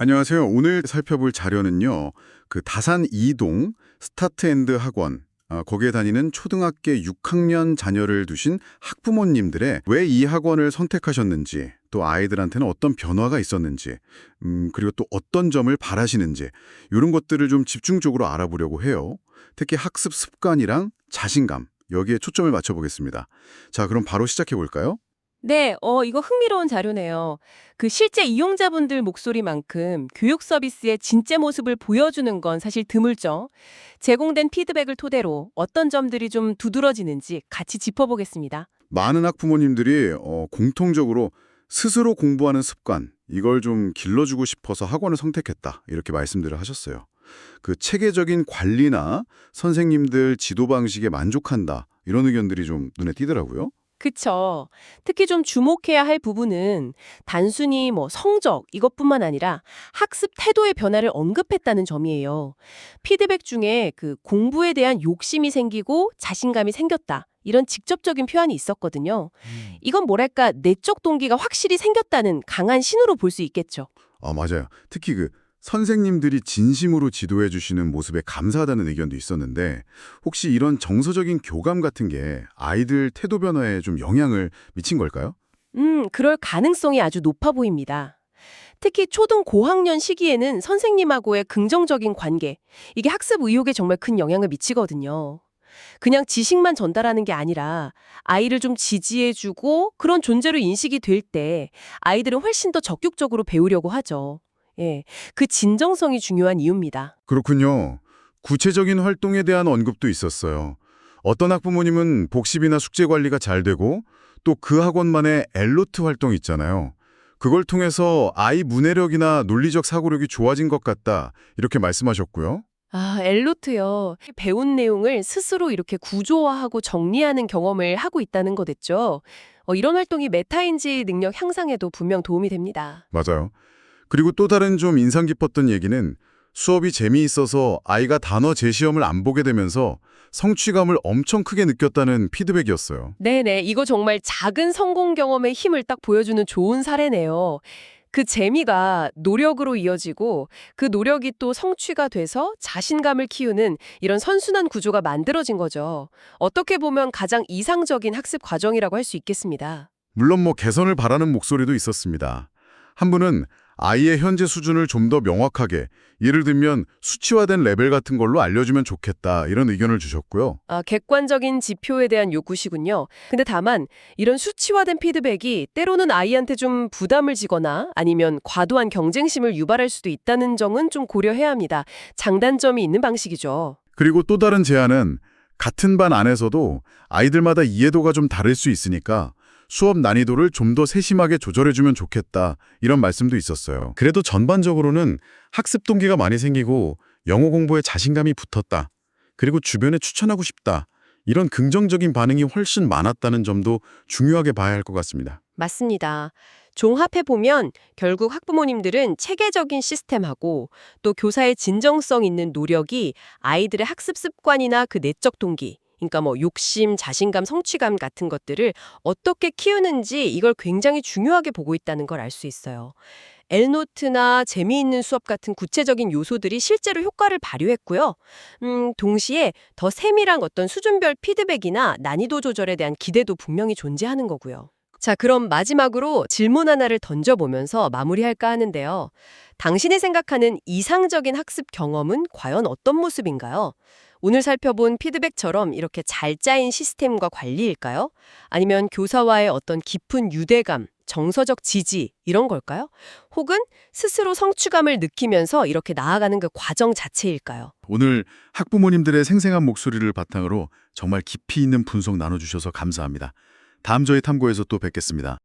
안녕하세요. 오늘 살펴볼 자료는요. 그 다산 이동 스타트엔드 학원, 거기에 다니는 초등학교 6학년 자녀를 두신 학부모님들의 왜 이 학원을 선택하셨는지, 또 아이들한테는 어떤 변화가 있었는지, 그리고 또 어떤 점을 바라시는지, 이런 것들을 좀 집중적으로 알아보려고 해요. 특히 학습 습관이랑 자신감, 여기에 초점을 맞춰보겠습니다. 자, 그럼 바로 시작해 볼까요? 네, 이거 흥미로운 자료네요. 그 실제 이용자분들 목소리만큼 교육 서비스의 진짜 모습을 보여주는 건 사실 드물죠. 제공된 피드백을 토대로 어떤 점들이 좀 두드러지는지 같이 짚어보겠습니다. 많은 학부모님들이 공통적으로 스스로 공부하는 습관, 이걸 좀 길러주고 싶어서 학원을 선택했다. 이렇게 말씀들을 하셨어요. 그 체계적인 관리나 선생님들 지도 방식에 만족한다. 이런 의견들이 좀 눈에 띄더라고요. 그쵸. 특히 좀 주목해야 할 부분은 단순히 성적 이것뿐만 아니라 학습 태도의 변화를 언급했다는 점이에요. 피드백 중에 그 공부에 대한 욕심이 생기고 자신감이 생겼다. 이런 직접적인 표현이 있었거든요. 이건 뭐랄까 내적 동기가 확실히 생겼다는 강한 신호로 볼 수 있겠죠. 맞아요. 특히 그 선생님들이 진심으로 지도해 주시는 모습에 감사하다는 의견도 있었는데 혹시 이런 정서적인 교감 같은 게 아이들 태도 변화에 좀 영향을 미친 걸까요? 그럴 가능성이 아주 높아 보입니다. 특히 초등 고학년 시기에는 선생님하고의 긍정적인 관계, 이게 학습 의욕에 정말 큰 영향을 미치거든요. 그냥 지식만 전달하는 게 아니라 아이를 좀 지지해주고 그런 존재로 인식이 될 때 아이들은 훨씬 더 적극적으로 배우려고 하죠. 예, 그 진정성이 중요한 이유입니다. 그렇군요. 구체적인 활동에 대한 언급도 있었어요. 어떤 학부모님은 복습이나 숙제 관리가 잘 되고 또 그 학원만의 엘로트 활동 있잖아요. 그걸 통해서 아이 문해력이나 논리적 사고력이 좋아진 것 같다. 이렇게 말씀하셨고요. 아, 엘로트요. 배운 내용을 스스로 이렇게 구조화하고 정리하는 경험을 하고 있다는 거겠죠. 이런 활동이 메타인지 능력 향상에도 분명 도움이 됩니다. 맞아요. 그리고 또 다른 좀 인상 깊었던 얘기는 수업이 재미있어서 아이가 단어 제시험을 안 보게 되면서 성취감을 엄청 크게 느꼈다는 피드백이었어요. 네네, 이거 정말 작은 성공 경험의 힘을 딱 보여주는 좋은 사례네요. 그 재미가 노력으로 이어지고 그 노력이 또 성취가 돼서 자신감을 키우는 이런 선순환 구조가 만들어진 거죠. 어떻게 보면 가장 이상적인 학습 과정이라고 할 수 있겠습니다. 물론 개선을 바라는 목소리도 있었습니다. 한 분은 아이의 현재 수준을 좀 더 명확하게, 예를 들면 수치화된 레벨 같은 걸로 알려주면 좋겠다 이런 의견을 주셨고요. 아, 객관적인 지표에 대한 요구시군요. 근데 다만 이런 수치화된 피드백이 때로는 아이한테 좀 부담을 지거나 아니면 과도한 경쟁심을 유발할 수도 있다는 점은 좀 고려해야 합니다. 장단점이 있는 방식이죠. 그리고 또 다른 제안은 같은 반 안에서도 아이들마다 이해도가 좀 다를 수 있으니까 수업 난이도를 좀 더 세심하게 조절해주면 좋겠다 이런 말씀도 있었어요. 그래도 전반적으로는 학습 동기가 많이 생기고 영어 공부에 자신감이 붙었다. 그리고 주변에 추천하고 싶다. 이런 긍정적인 반응이 훨씬 많았다는 점도 중요하게 봐야 할 것 같습니다. 맞습니다. 종합해보면 결국 학부모님들은 체계적인 시스템하고 또 교사의 진정성 있는 노력이 아이들의 학습 습관이나 그 내적 동기, 그러니까 욕심, 자신감, 성취감 같은 것들을 어떻게 키우는지 이걸 굉장히 중요하게 보고 있다는 걸 알 수 있어요. 엘노트나 재미있는 수업 같은 구체적인 요소들이 실제로 효과를 발휘했고요. 동시에 더 세밀한 어떤 수준별 피드백이나 난이도 조절에 대한 기대도 분명히 존재하는 거고요. 자, 그럼 마지막으로 질문 하나를 던져보면서 마무리할까 하는데요. 당신이 생각하는 이상적인 학습 경험은 과연 어떤 모습인가요? 오늘 살펴본 피드백처럼 이렇게 잘 짜인 시스템과 관리일까요? 아니면 교사와의 어떤 깊은 유대감, 정서적 지지 이런 걸까요? 혹은 스스로 성취감을 느끼면서 이렇게 나아가는 그 과정 자체일까요? 오늘 학부모님들의 생생한 목소리를 바탕으로 정말 깊이 있는 분석 나눠주셔서 감사합니다. 다음 저희 탐구에서 또 뵙겠습니다.